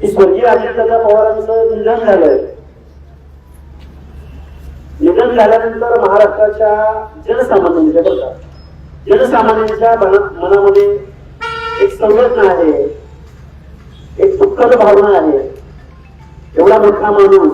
की स्वर्गीय अजितदादा पवारांचं निधन झालंय. निधन झाल्यानंतर महाराष्ट्राच्या जनसामान्यांच्या मनामध्ये एक संवेदना आहे, एक दुःखद भावना आहे. एवढा मोठा माणूस,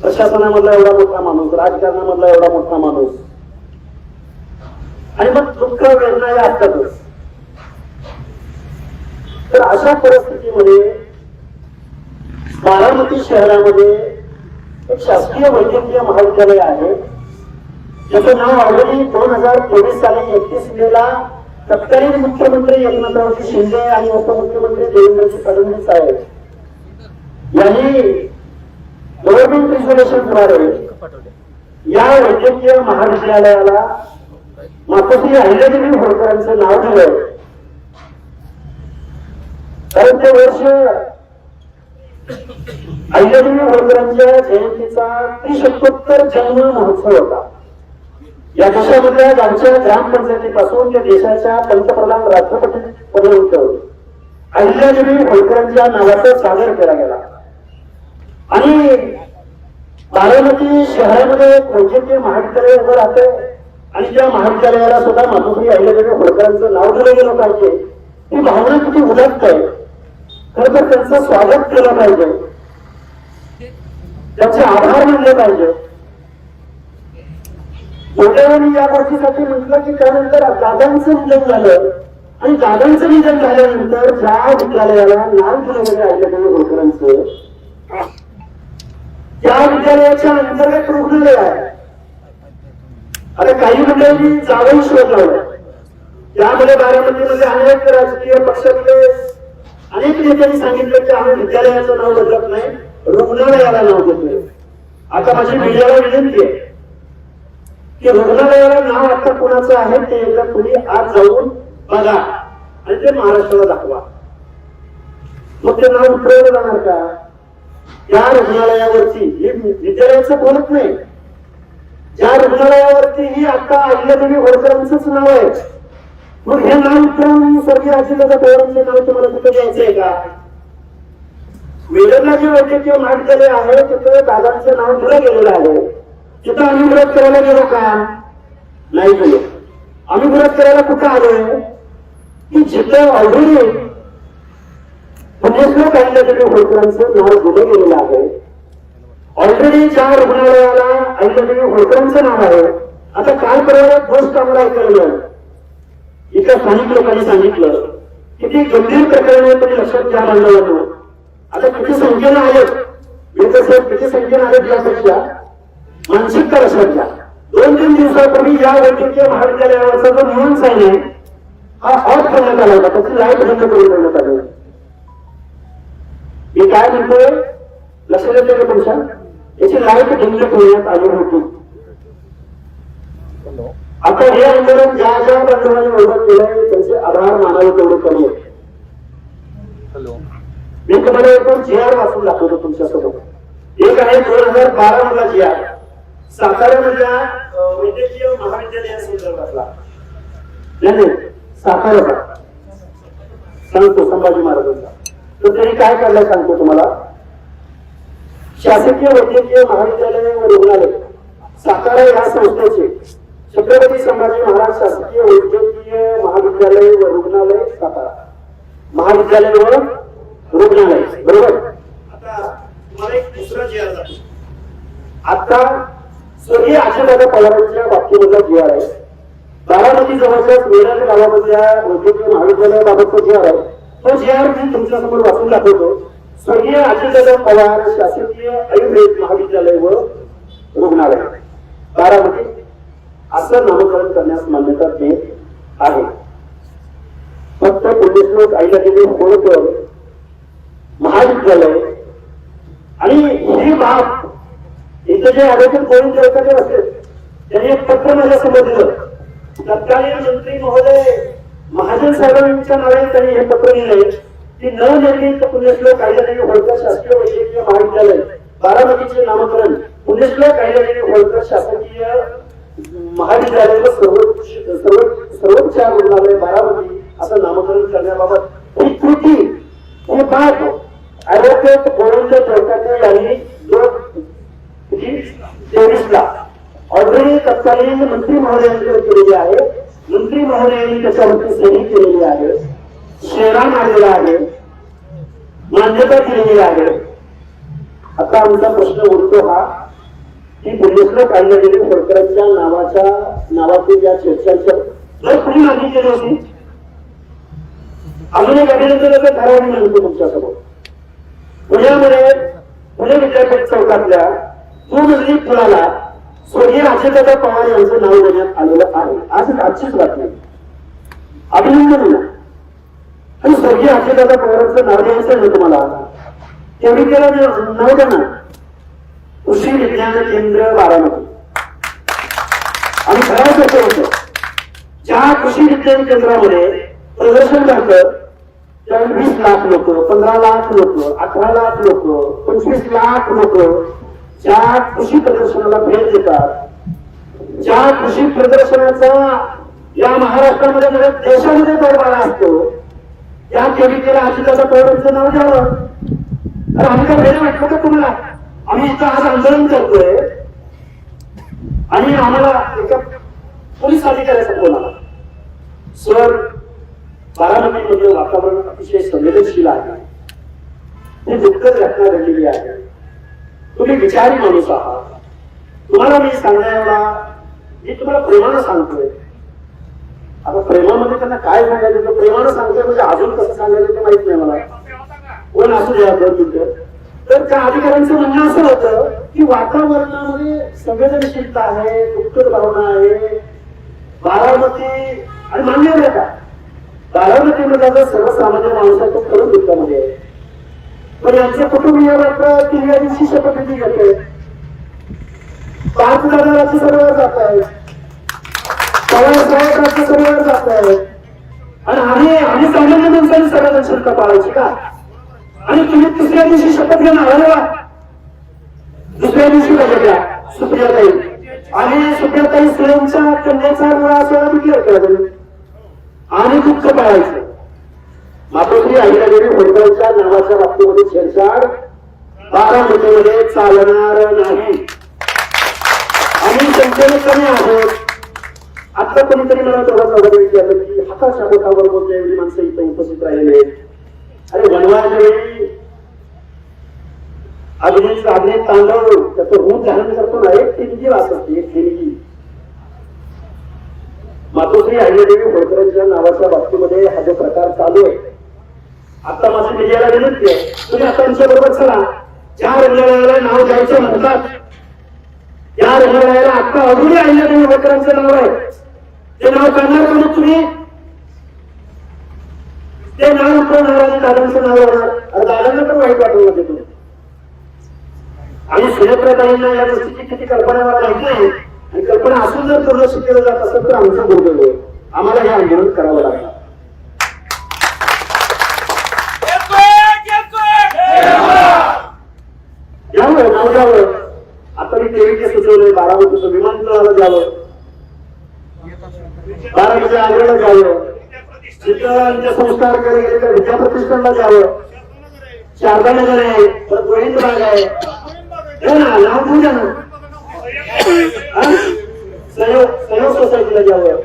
प्रशासनामधला एवढा मोठा माणूस, राजकारणामधला एवढा मोठा माणूस, आणि मग दुःख वेदना या असतातच. तर अशा परिस्थितीमध्ये बारामती शहरामध्ये एक शासकीय वैद्यकीय महाविद्यालय आहे, ज्याचं नाव ऑलरेडी 2024 साली 31 मेला तत्कालीन मुख्यमंत्री एकनाथरावजी शिंदे आणि उपमुख्यमंत्री देवेंद्रजी फडणवीस साहेब यांनी गव्हर्नमेंट रिझर्वेशनद्वारे या वैद्यकीय महाविद्यालयाला मातोश्री अहिल्यादेवी होळकरांचं नाव दिलं. कारण ते वर्ष अहिल्यादेवी होळकरांच्या जयंतीचा 30 जन्म महोत्सव होता. या देशामधल्या गावच्या ग्रामपंचायतीपासून त्या देशाच्या पंतप्रधान राष्ट्रपतीपर्यंत अहिल्यादेवी होळकरांच्या नावाचा सादर केला गेला. आणि बारामती शहरामध्ये वैद्यकीय महाविद्यालय उभं राहते आणि त्या महाविद्यालयाला सुद्धा मातोश्री अहिल्यादेवी होळकरांचं नाव दिलं गेलं पाहिजे. ही भावना किती उदात्त आहे. खरं तर त्यांचं स्वागत केलं पाहिजे, त्यांचे आभार मानले पाहिजे. मोठ्याने या गोष्टीसाठी म्हटलं की त्यानंतर दादांचं निधन झालं आणि दादांचं निधन झाल्यानंतर ज्या विद्यालयाला नाव दिलं गेलं अहिल्यादेवी होळकरांचं, त्या विद्यालयाच्या अंतर्गत रुग्णालय आहे. आता काही मंडळी जावं शोध लावला. त्यामध्ये बारामतीमध्ये अनेक राजकीय पक्षातले अनेक नेत्यांनी सांगितलं की आम्ही विद्यालयाचं नाव बदलत नाही, रुग्णालयाला नाव देतोय. आता माझी मीडियाला विनंती आहे की रुग्णालयाला नाव आता कोणाचं आहे ते एकदा तुम्ही आज जाऊन बघा आणि ते महाराष्ट्राला दाखवा. मग ते नाव उतरवलं जाणार का? या रुग्णालयावरती हे विद्यालयाचं बोलत नाही, ज्या रुग्णालयावरती ही आता अहिल्यादेवी होळकरांचंच नाव आहे, मग हे नाव उतरवून स्वर्गीय अजितदादा पवारांचं नाव तुम्हाला तिथं द्यायचंय का? वेळेला जे वैद्यकीय महाविद्यालय आहे तिथं दादांचं नाव दिलं गेलेलं आहे. तिथं आम्ही विरोध करायला गेलो का? नाही गेलो. आम्ही विरोध करायला कुठं आलोय की जिथं ऑलरेडी पुण्यश्लोक अहिल्यादेवी होळकरांचं नाव दिलं गेलेलं आहे, ऑलरेडी ज्या रुग्णालयाला अहिल्यादेवी होळकरांचं नाव आहे. आता काल परवा गोष्ट आम्हाला ऐकायला मिळाली. एका स्थानिक लोकांनी सांगितलं की ती गंभीर प्रकरण तुम्ही लक्षात घ्या बांधवांनो. आता किती संख्येनं आलेत, किती संख्येनं आलेत यापेक्षा मानसिकता लक्षात घ्या. 2-3 दिवसापूर्वी या वैद्यकीय महाविद्यालयावरचा जो नियम आहे हा ऑफ करण्यात आला होता, त्याची लाईट बंद करून ठेवण्यात आली. मी काय म्हणतोय लक्षात येते का तुमच्या? याची लाईट बंद ठेवण्यात आली होती. आता हे आंदोलन ज्या ज्या बांधवांनी विरोध केलाय त्यांचे आभार मानावे तेवढे कमी आहे. मी तुम्हाला एकूण GR वाचून दाखवतो तुमच्यासोबत. एक आहे 2012 मधला GR साताऱ्यामधल्या वैद्यकीय महाविद्यालयासंदर्भातला. नाही साताऱ्याचा सांगतो, संभाजी महाराजांचा. तर त्यांनी काय काढलंय सांगतो तुम्हाला. शासकीय वैद्यकीय महाविद्यालय व रुग्णालय सातारा या संस्थेचे छत्रपती संभाजी महाराज शासकीय वैद्यकीय महाविद्यालय व रुग्णालय सातारा, महाविद्यालय व रुग्णालय, बरोबर. आता तुम्हाला एक दुसरा GR जातो. आता स्वर्गीय अजितदादा पवारांच्या बाबतीमधला GR आहे. बारामती जवळच्या वेळाच्या गावामधल्या वैद्यकीय महाविद्यालयाबाबतचा GR आहे. तो GR मी तुमच्यासमोर वाचून दाखवतो. स्वर्गीय अजितदादा पवार शासकीय आयुर्वेद महाविद्यालय व रुग्णालय बारामती असं नामकरण करण्यास मान्यता देत आहे. फक्त पुण्यश्लोक अहिल्यादेवी होळकर महाविद्यालय आणि ही बाब इथे जे आरोग्य कोणी सरकारचे असते त्यांनी एक पत्र माझ्या समोर दिलं. तत्कालीन मंत्री महोदय महाजन साहेबांच्या नावे त्यांनी हे पत्र लिहिले की नवनिर्मित पुण्यश्लोक अहिल्यादेवी होळकर शासकीय वैद्यकीय महाविद्यालय बारामतीचे नामकरण पुण्यश्लोक अहिल्यादेवी होळकर शासकीय महाविद्यालय व सर्वोच्च रुग्णालय बारामती असं नामकरण करण्याबाबत ही कृती ही बाब विद्यापीठ गोविंद चौकाटे यांनी 2023ला ऑलरेडी तत्कालीन मंत्री महोदयांकडे केलेली आहे. मंत्री महोदयांनी त्याच्यावरती सही केलेली आहे, शेरा मारलेला आहे, मान्यता दिलेली आहे. आता आमचा प्रश्न उरतो हा की पुण्यश्लोक काढल्या गेले होळकरांच्या नावातील या चर्चांच्या जर कुणी मागणी केली होती. अजून एक अभिनंदनाचा ठराव मी म्हणतो तुमच्यासमोर. पुण्यामध्ये पुणे विद्यापीठ चौकातल्या पूर्णली फुलाला स्वर्गीय अजितदादा पवार यांचं नाव देण्यात आलेलं आहे. आज आजचीच बातमी. अभिनंदन ना. आणि स्वर्गीय अजितदादा पवारांचं नाव द्यायचं नाही तुम्हाला, तेवढी त्याला नाव द्या ना, कृषी विज्ञान केंद्र बारामती. आणि खरंच असं होतं, ज्या कृषी विज्ञान केंद्रामध्ये प्रदर्शन करतं त्या 20 लाख लोक, 15 लाख लोक, 18 लाख लोक, 25 लाख लोक ज्या कृषी प्रदर्शनाला भेट देतात, ज्या कृषी प्रदर्शनाचा या महाराष्ट्रामध्ये म्हणजे देशामध्ये दरबारा असतो, त्या केविकेला अजितदादा पवारांचं नाव द्यावं. तर आम्ही काय भेट वाटलं का तुम्हाला? आम्ही इथं आज आंदोलन करतोय आणि आम्हाला एका पोलीस अधिकाऱ्याचा फोन आला, सर बारामतीमधलं वातावरण अतिशय संवेदनशील आहे, ही दुःखद घटना घडलेली आहे, तुम्ही विचारी माणूस आहात, तुम्हाला मी सांगण्याला मी तुम्हाला प्रेमानं सांगतोय. आता प्रेमामध्ये त्यांना काय सांगायचं, प्रेमानं सांगतोय म्हणजे अजून कसं सांगायचं ते माहित नाही मला, कोण असू द्या. तर त्या अधिकाऱ्यांचं म्हणणं असं होतं की वातावरणामध्ये संवेदनशीलता आहे, दुःखद भावना आहे. बारामती आणि मान्य आहे का, बारामतीमध्ये सर्वसामान्य माणसाचं खरं दुःखामध्ये आहे. पण यांचे कुटुंबीय मात्र किल्ल्या दिवशी शपथविधी घेते, 5 दादाची सर्वात जात आहे, पवारसाहेबांच्या सर्वात जात आहे. आणि आम्ही सामान्य माणसांनी संवेदनशीलता पाळायची का? आणि तुम्ही तिसऱ्या दिवशी शपथ घेणार आला, दुसऱ्या दिवशी बघा सुप्रियाताई आणि सुप्रियाताई सुरेंच्या कन्याचा मुळा असं डिक्लेअर केला आणि दुःख पाळायचं. मातोश्री अहिल्यादेवी होळकरांच्या नावाच्या बाबतीमध्ये छेडछाड बारामतीमध्ये चालणार नाही. आम्ही संख्येने कमी आहोत. आता कोणीतरी मला तेवढा चौघात विचारलं की हाताच्या बोटावर बोलते एवढी माणसं इथं उपस्थित राहिले. अरे वनवाच्या वेळी अग्नी तांदळ त्याचं रूप धारण करतो ना, एक ठेणगी वास असते, एक ठेणगी. मातोश्री अहिल्यादेवी होळकरांच्या नावाच्या बाबतीमध्ये हा जो प्रकार चालू आहे, आता माझी मीडियाला विनंती आहे, तुम्ही आता आमच्या बरोबर चला. ज्या रुग्णालयाला नाव द्यायचं म्हणतात त्या रुग्णालयाला आता अजूनही अहिल्यादेवी होळकरांचं नाव आहे, ते नाव करणार कोणी? तुम्ही ते नाव उठवणार आणि दादांचं नाव होणार. अरे दादांना पण वाईट वाटवलं ते तुम्ही. आणि सुनेत्राताईंना या गोष्टीची किती कल्पना मला माहिती आहे, आणि कल्पना असून जर दुर्लक्ष केलं जात असेल तर आमचं दुर्दैव आहे. आम्हाला हे आंदोलन करावं लागलं. यावं नाव द्यावं. आता मी तेवीचे सुचवलंय, बारामतीचं विमानतळाला द्यावं, बारामतीच्या आग्र्याला द्यावं, चित्रांचे संस्कार केले गेले तर विद्याप्रतिष्ठानला द्यावं, शारदा नगर आहे, तर गोविंद बाग आहे, नाव घेऊ द्या ना, सहयोग सोसायटीला द्यावं.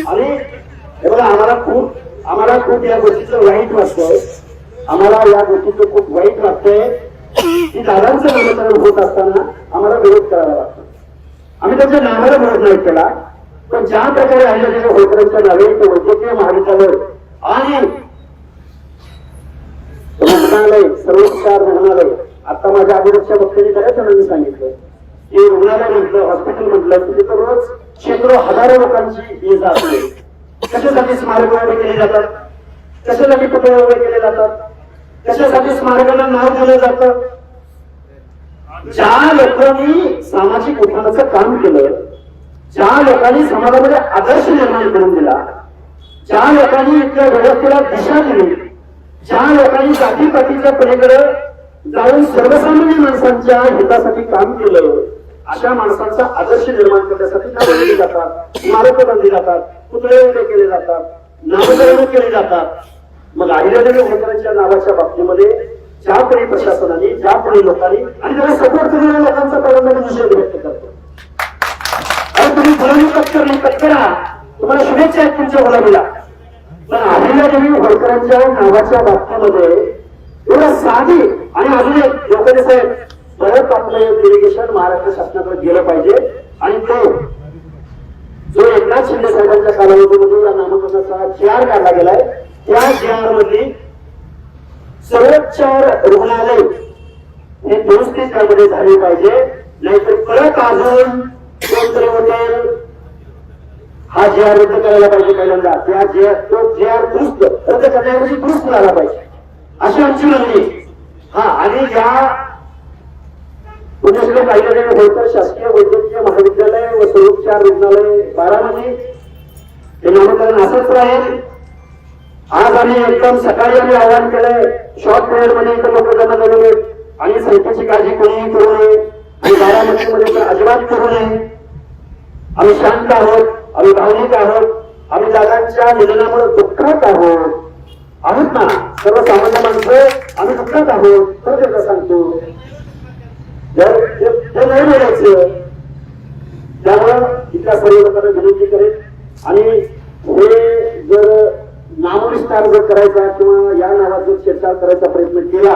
आणि हे बघा आम्हाला खूप या गोष्टीचं वाईट वाटतंय, आम्हाला या गोष्टीचं खूप वाईट वाटतंय की दादांचं नामकरण होत असताना आम्हाला विरोध करावा लागतो. आम्ही त्यांच्या नावाला विरोध नाही केला, पण ज्या प्रकारे अहिल्यादेवी होळकरांच्या नावे वैद्यकीय महाविद्यालय आणि रुग्णालय, सर्वोपचार रुग्णालय, आता माझ्या अभिरक्षा वक्त्यांनी बऱ्याच जणांनी सांगितलं की रुग्णालय म्हटलं, हॉस्पिटल म्हटलं की तिथं रोज शेकडो हजारो लोकांची ये जात आहे. कशासाठी स्मारक उभे केले जातात, कशासाठी पुतळे उभे केले जातात, कशासाठी स्मारकाला नाव दिलं जातं? ज्या लोकांनी सामाजिक उत्थानाचं काम केलं, ज्या लोकांनी समाजामध्ये आदर्श निर्माण करून दिला, ज्या लोकांनी इथल्या व्यवस्थेला दिशा दिली, ज्या लोकांनी जातीपातीच्या पलीकडे जाऊन सर्वसामान्य माणसांच्या हितासाठी काम केलं, अशा माणसांचा आदर्श निर्माण करण्यासाठी नावं दिली जातात, स्मारकं बांधली जातात, पुतळे उभे केले जातात, नामकरण केले जातात. मग अहिल्यादेवी होळकरांच्या नावाच्या बाबतीमध्ये ज्यापरी प्रशासनाने, ज्यापरी लोकांनी आणि त्याला सपोर्ट करणाऱ्या लोकांचा पहिल्यांदा निषेध व्यक्त करतो. आणि तुम्ही गुलामी पत्करा, तुम्हाला शुभेच्छा आहेत तुमच्या गुलामीला. पण अहिल्यादेवी होळकरांच्या नावाच्या बाबतीमध्ये एवढं साधी आणि अजून एक लोकांनी साहेब परत आपलं डेलिगेशन महाराष्ट्र शासनाकडे गेलं पाहिजे. आणि तो जो एकनाथ शिंदे साहेबांच्या कालावधीमध्ये या नामांकनाचा जी.आर. काढला गेलाय, त्या जी.आर. मधली सर्वोच्च रुग्णालय हे दुरुस्ती त्यामध्ये झाली पाहिजे. नाहीतर परत अजून कोणतरी हॉटेल हा जी.आर. रद्द करायला पाहिजे. पहिल्यांदा तो जी.आर. दुरुस्त रद्द करण्याऐवजी दुरुस्त झाला पाहिजे अशी आमची मागणी. हा, आणि ज्या पुण्यश्री अहिल्यादेवी होळकर शासकीय वैद्यकीय महाविद्यालय व सर्वोपचार रुग्णालय बारामती हे नामकरण असंच राहील. आज आम्ही एकदम सकाळी आम्ही आवाहन केलंय, शॉर्ट पिरियड मध्ये इतर लोक जमा झालेले आणि संख्येची काळजी कोणीही करू नये आणि बारामतीमध्ये तर अजिबात करू नये. आम्ही शांत आहोत, आम्ही भावनिक आहोत, आम्ही दादांच्या निधनामुळे दुःखात आहोत ना, सर्वसामान्य माणसं आम्ही दुःखात आहोत. खरं एकदा सांगतो, हे नाही बोलायचं. त्यामुळं इथल्या सर्व लोकांना विनंती करेल. आणि हे जर नामविस्तार जर करायचा किंवा या नावात जर छेडछाड करायचा प्रयत्न केला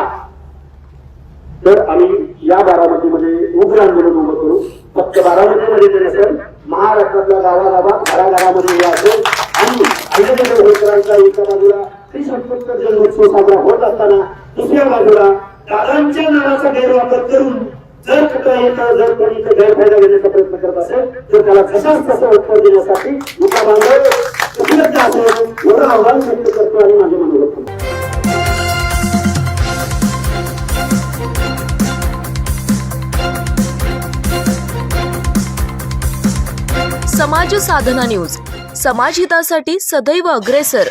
तर आम्ही या बारामतीमध्ये उग्र आंदोलन उभं करू. फक्त बारामतीमध्ये ते नसेल, महाराष्ट्रातल्या गावागावात घराघरामध्ये हे असेल. आणि अहिल्यादेवी होळकरांचा एका बाजूला 30-70 जन्मोत्सव साजरा होत असताना दुसऱ्या बाजूला दादांच्या नावाचा गैरवापर करून जर जर कोणी गैरफायदा घेण्याचा प्रयत्न करत असेल तर त्याला कशाच तसं उत्तर देण्यासाठी मुका बांधव उपलब्ध असेल एवढं आव्हान व्यक्त करतो आणि माझे मनोगत करतो. समाज साधना न्यूज, समाजहितासाठी सदैव अग्रेसर.